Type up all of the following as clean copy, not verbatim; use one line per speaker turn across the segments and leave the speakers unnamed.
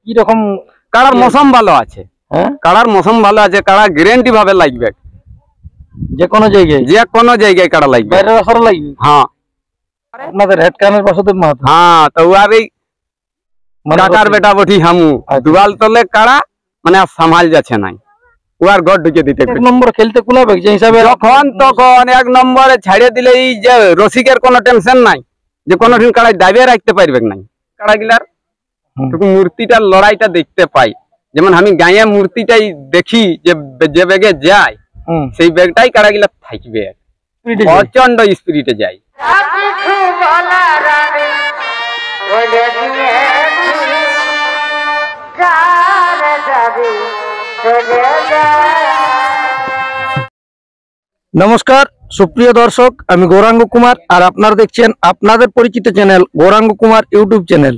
কি রকম
কাড়ার মৌসুম ভালো আছে।
হ্যাঁ,
কাড়ার মৌসুম ভালো আছে, কাড়া গ্যারান্টি ভাবে লাগবে,
যে কোনো জায়গায়
কাড়া লাগবে।
বাইরের আসর লাগবে।
হ্যাঁ,
আপনাদের হেড কানের বাসুদেব মাহাতো।
হ্যাঁ, তো আর এই কাকার বেটা বটি হামু দুয়াল তলে কাড়া মানে আর সামাল যাচ্ছে নাই, ও আর ঘর ঢুকে দিতে
এক নম্বর খেলতে কুলাবে যে হিসাবে
যখন তখন এক নম্বরে ছাড়িয়ে দিলে এই যে রসিকের কোনো টেনশন নাই যে কোনোদিন কাড়াই দাবিয়ে রাখতে পারবে না। কাড়া গিলার মূর্তিটার লড়াইটা দেখতে পাই, যেমন আমি গায়ে মূর্তিটাই দেখি যে বেগে যায় সেই বেগটাই কাড়া গিলা থাকবে, প্রচন্ড স্পিরিটে যায়।
নমস্কার সুপ্রিয় দর্শক, আমি গৌরাঙ্গ কুমার আর আপনারা দেখছেন আপনাদের পরিচিত channel Gauranga Kumar YouTube channel.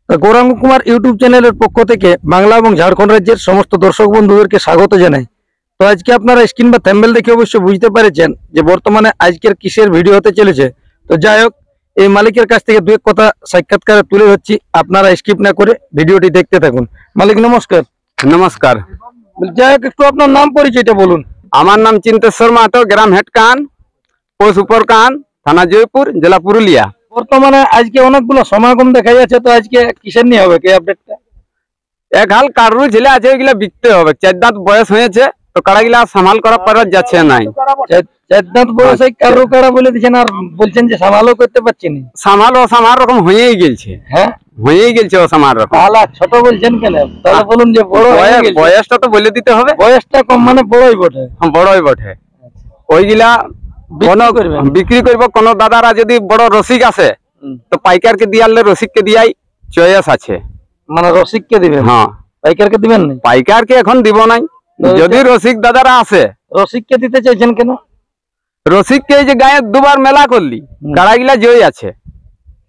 তো গৌরাঙ্গ কুমার ইউটিউব চ্যানেলের পক্ষ থেকে বাংলা এবং ঝাড়খণ্ড রাজ্যের সমস্ত দর্শক বন্ধুদেরকে স্বাগত জানাই। তো আজকে আপনারা স্ক্রিন বা থ্যাম্বনেল দেখে অবশ্যই বুঝতে পেরেছেন যে বর্তমানে আজকের কিসের ভিডিও হতে চলেছে। তো যাই হোক, এই মালিকের কাছ থেকে দু এক কথা সাক্ষাৎকারে তুলে ধরছি, আপনারা স্কিপ না করে ভিডিওটি দেখতে থাকুন। মালিক নমস্কার।
নমস্কার।
যাই হোক, একটু আপনার নাম পরিচয়টা বলুন।
আমার নাম চিন্তেশ্বর মাহাতো, গ্রাম হেটকান, পোস্ট উপরকান, থানা জয়পুর, জেলা পুরুলিয়া।
বর্তমানে আজকে অনেকগুলো সমাগম দেখা যাচ্ছে, তো আজকে কিসের নিয়ে হবে এই আপডেটটা?
এক হাল কারুর ছেলে আছে, ওইগুলা বিকতে হবে। 4 দাঁত বয়স হয়েছে, তো কাড়াগুলা সামাল করা পারা যাচ্ছে নাই।
4 দাঁত বয়সে কারু কাড়া বলে দিচ্ছেন আর বলছেন যে সামালও করতে পারছি না।
সামাল অসামাল রকম হয়েই গেছে।
হ্যাঁ,
হয়েই গেছে অসামাল রকম।
তাহলে ছোট বলছেন কেন? তাহলে বলুন যে বড় হয়ে গেছে।
বয়সটা তো বলে দিতে হবে।
বয়সটা কম মানে বড়ই বটে।
বড়ই বটে। ওইগুলা বিক্রি করবো। কোন দাদারা যদি বড় রসিক আছে তো পাইকারকে দিয়ালে রসিককে দিয়াই চয়েস আছে।
মানে রসিককে দিবেন?
হ্যাঁ,
পাইকারকে দিবেন না?
পাইকারকে এখন দিব নাই। যদি রসিক দাদারা আছে।
রসিককে দিতে চাইছেন কেন?
রসিককে এই যে গায়ে দুবার মেলা করলি, কাড়াগুলা জয় আছে।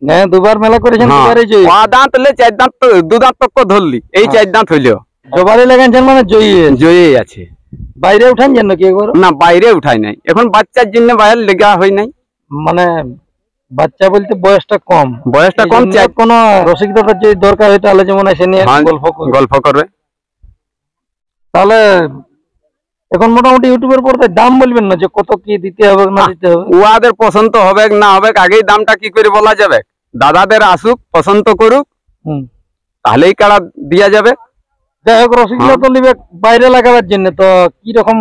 গায়ে দুবার মেলা করেছেন, দুবারই জয়ী।
4 দাঁত 4 দাঁত 2 দাঁত তক ধরলি, এই 4 দাঁত হইলো
জবারে লাগাইছেন মানে জয়ী
আছে।
বাইরে উঠান যেন কি একবার?
না, বাইরে উঠাই নাই, এখন বাচ্চার জন্য বাইরে লেগা হয় নাই।
মানে বাচ্চা বলতে বয়সটা কম।
বয়সটা কম।
কোন রসিক দাদার যদি দরকার হয় তাহলে যেমন এসে নিয়ে
গল্প করবে।
তাহলে এখন মোটামুটি ইউটিউবের পর্দায় দাম বলবেন না যে কত কি দিতে হবে না দিতে হবে?
ওদের পছন্দ হবে না হবে, আগেই দামটা কি করে বলা যাবে? দাদাদের আসুক, পছন্দ করুক, তাহলেই কাড়া দিয়া যাবে।
যাই হোক, রসিকগুলো তো নিবে বাইরে লাগাবার জন্য, তো কি রকম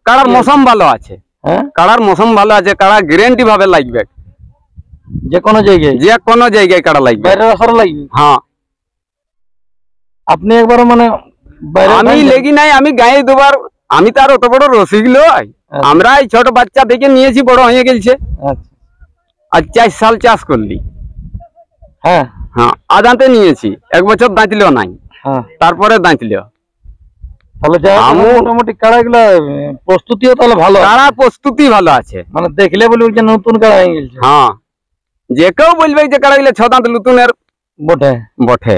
কাড়ার মৌসুম ভালো আছে?
হ্যাঁ,
কাড়ার মৌসুম ভালো আছে, কাড়া গ্যারান্টি ভাবে লাগবে,
যে কোনো জায়গায়
কাড়া লাগবে,
বাইরের আসর লাগবে।
হ্যাঁ,
আপনি একবার মানে
আমি লেগি নাই, আমি গায়ে দুবার। আমি তার অত বড় রসিক লই, আমরা এই ছোট বাচ্চা থেকে নিয়েছি, বড় হয়ে গেছে। আর 4 সাল চাষ করলি।
হ্যাঁ
হ্যাঁ, আদাতে নিয়েছি, 1 বছর দাঁতল নাই, তারপরে দাঁতল।
তাহলে মোটামুটি কাড়াগুলা প্রস্তুতিও তাহলে ভালো,
কাড়া প্রস্তুতি ভালো আছে।
মানে দেখলে বলবে যে নতুন কাড়া হয়ে গেছে।
হ্যাঁ, যে কেউ বলবে যে কাড়াগুলা 6 দাঁত নতুনের
বটে
বটে।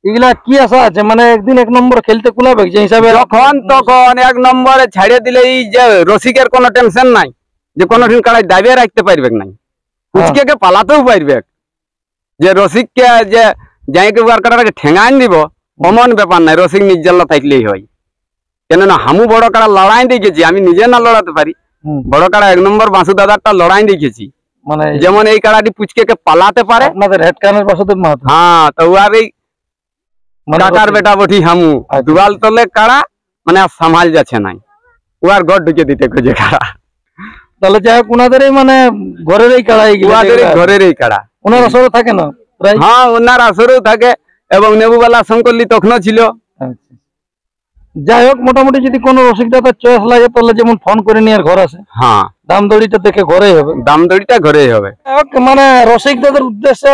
এগুলা কি আশা আছে, মানে একদিন 1 নম্বর খেলতে কুলাবে যে হিসাবে?
যখন তখন 1 নম্বরে ছাড়িয়ে দিলে এই যে রসিকের কোনো টেনশন নাই যে কোনোদিন কাড়াই দাবিয়ে রাখতে পারবে না, কুচকে পালাতেও পারবে। যে রসিককে যে যাইকে কাড়াটাকে ঠেঙাই দিব অমন ব্যাপার নাই, রসিক নির্জল্লা থাকলেই হয়। কেননা হামু বড় কাড়া লড়াই দেখেছি, আমি নিজে না লড়াতে পারি। বড় কাড়া 1 নম্বর বাসু দাদারটা লড়াই দেখেছি, মানে যেমন এই কাড়াটি পুচকে পালাতে পারে।
আপনাদের হেড কানের বাসুদেব মাহাতো?
হ্যাঁ, তো আর এই কাকার বেটা বটি হামু দুয়াল তলে কাড়া মানে আর সামাল যাচ্ছে নাই, ও আর ঘর ঢুকে দিতে খুঁজে কাড়া।
তাহলে যাই হোক, ওনাদেরই মানে ঘরেরই কাড়া,
ঘরেরই কাড়া।
ওনার আসরে থাকে না?
হ্যাঁ, ওনার আসরেও থাকে, এবং নেবুবালা শঙ্করলি তখনও ছিল।
যাই হোক, মোটামুটি যদি কোনো রসিক দাদার চয়েস লাগে তাহলে যেমন ফোন করে নিয়ে ঘর আসে।
হ্যাঁ,
দাম দড়িটা দেখে ঘরেই হবে।
দাম দড়িটা ঘরেই হবে।
মানে রসিক দাদার উদ্দেশ্যে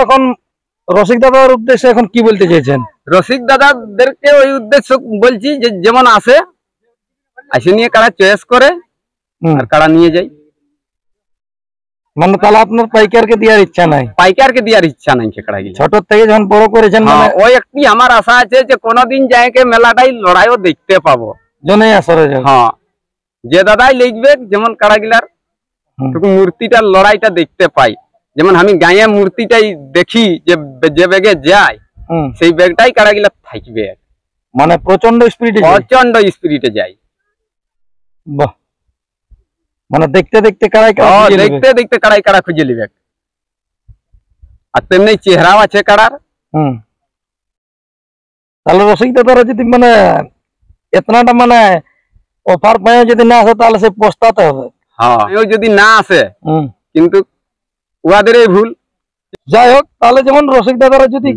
এখন কি বলতে চাইছেন?
রসিক দাদাদেরকে ওই উদ্দেশ্য বলছি যে যেমন আসে নিয়ে কাড়া চয়েস করে আর কাড়া নিয়ে যাই।
মানে তাহলে আপনার পাইকারকে দেওয়ার ইচ্ছা নাই?
পাইকারকে দেওয়ার ইচ্ছা নাই।
ছোট থেকে যখন বড় করেছেন, মানে
ওই একটি আমার আশা আছে যে কোনদিন যাইকে মেলাটাই লড়াইও দেখতে পাবো
জনে আসরে।
হ্যাঁ, যে দাদাই লিখবে যেমন কাড়াগিলার মূর্তিটার লড়াইটা দেখতে পাই, যেমন আমি গায়ে মূর্তিটাই দেখি যে বেগে যায়
হুম।
সেই বেগটাই কাড়াগুলা থাকবে,
মানে প্রচন্ড স্পিডে
প্রচন্ড স্পিরিটে যায়।
বাহ, মানে দেখতে দেখতে কাড়াই কাড়া খুঁজে নেবে।
দেখতে দেখতে কাড়াই কাড়া খুঁজে নিবে। আর তেমনি চেহারাও আছে কাড়ার।
হুম। তাহলে রসিক দাদারা যদি মানে এতনাটা মানে অফার পায় যদি না আসে তাহলে সে পস্তাতে হবে।
হ্যাঁ, যদি না আসে
হুম।
কিন্তু উহাদেরই ভুল।
যাই হোক, তাহলে যেমন রসিক দাদারা যদি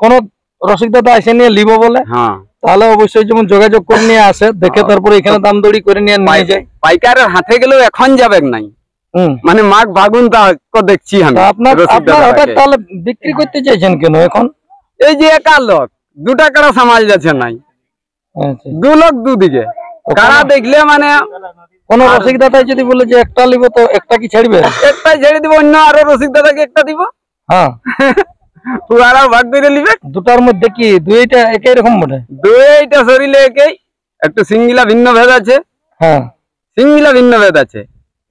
কোন রসিক দাদা এসে নিয়ে লিব বলে,
হ্যাঁ,
তাহলে অবশ্যই যেমন যোগাযোগ করে নিয়ে আসে, দেখে তারপরে এখানে দাম দড়ি করে নিয়ে যায়।
পাইকারের হাতে গেলেও এখন যাবে নাই,
হুম।
মানে মাঘ ফাগুন তা দেখছি আমি।
তা আপনার
রসিক
আপনার হঠাৎ
দাদাকে।
তাহলে বিক্রি করতে চাইছেন কেন এখন?
এই যে একা লোক দুটা কাড়া সামাল যাচ্ছে নাই,
আচ্ছা।
দু লোক দুদিকে কাড়া দেখলে মানে
কোন রসিক দাদা যদি বলে যে একটা লিব তো একটা কি ছাড়বে?
একটাই ছেড়ে দিব, অন্য আরো রসিক দাদাকে একটা দিব।
হ্যাঁ,
ওরাও ভাগ করে নিবে।
দুটার মধ্যে কি দুইটা একই রকম বটে?
দুইটা শরীরে একই, একটু সিঙ্গিলা ভিন্ন ভেদ আছে।
হ্যাঁ,
সিঙ্গিলা ভিন্ন ভেদ আছে,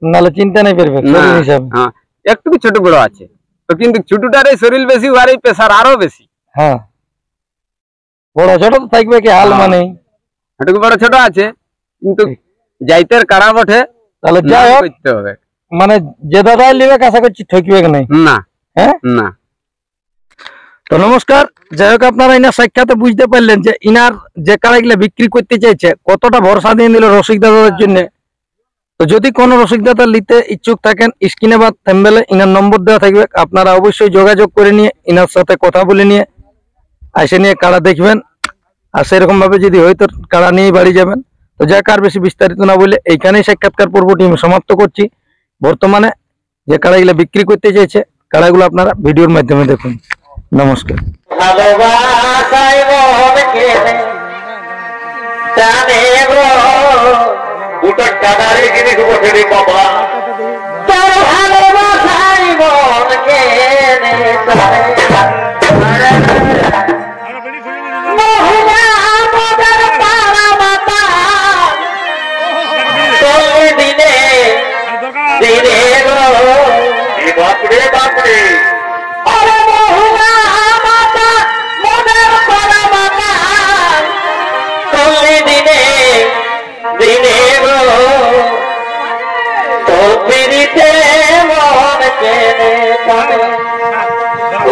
নাহলে চিন্তা নেই পারবে
না,
শরীর হিসাবে।
হ্যাঁ, একটু ছোট বড় আছে তো, কিন্তু ছোটটার শরীর বেশি, আর এই প্রেসার আরো বেশি।
হ্যাঁ, বড় ছোট তো থাকবে কি হাল, মানে
একটু বড় ছোট আছে, কিন্তু যাইতের কাড়া বটে।
তাহলে যাই হোক,
করতে হবে,
মানে যে দাদাই লিবে আশা করছি ঠকবে নাই।
না
হ্যাঁ,
না।
তো নমস্কার। যাই হোক, আপনারা ইনার সাক্ষাতে বুঝতে পারলেন যে ইনার যে কাড়াগুলা বিক্রি করতে চাইছে কতটা ভরসা দিয়ে দিল রসিক দাদাদের জন্য। তো যদি কোনো রসিক দাদা নিতে ইচ্ছুক থাকেন, স্ক্রিনে বা থাম্বনেলে ইনার নম্বর দেওয়া থাকবে, আপনারা অবশ্যই যোগাযোগ করে নিয়ে ইনার সাথে কথা বলে নিয়ে এসে নিয়ে কাড়া দেখবেন। আর সেরকম ভাবে যদি হয়তো কাড়া নিয়ে বাড়ি যাবেন। তো যাক, আর বেশি বিস্তারিত না বলে এইখানেই সাক্ষাৎকার পর্বটি আমি সমাপ্ত করছি। বর্তমানে যে কাড়াগুলা বিক্রি করতে চাইছে কাড়াগুলো আপনারা ভিডিওর মাধ্যমে দেখুন। নমস্কার।
ভালোবাসায় মন কেনে জানে গো দুটো টাকারে কিনে বসে রে বাবা, তোর ভালোবাসায় মন কেনে মহিলা আমাদের পাড়া মাতা চলে দিনে দিনে গো বাপরে বাপরে। আরে মহিলা মাতা মনের পাড়া মাতা চলে দিনে দিনে গো, তোর পিড়িতে মন কেনে কানে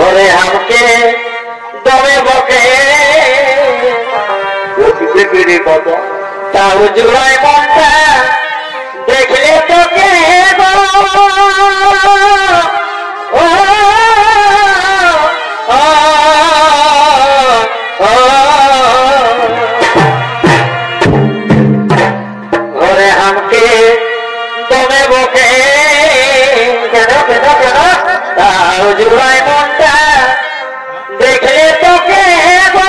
ওরে আমাকে দমে বকে বসিতে পেরে কত তাও জোড়ায় মনটা দেখলে তোকে গো। ঘরে আমাকে দমে বকে কেন কেন কেন তাও জোড়ায় মনটা দেখলে তোকে গো।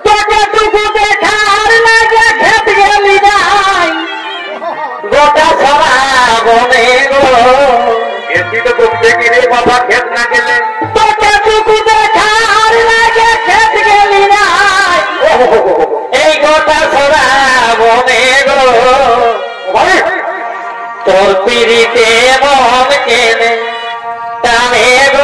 তোকে টুকু দেখার লাগে খেত গেলি নাই গোটা সারা বনে গো, এসি তো তোকে দেখি রে বাবা খেত না গেলে। তোকে টুকু দেখার লাগে খেত গেলি নাই এই গোটা সারা বনে গো, তোর পিড়িতে মন কেনে টানে গো।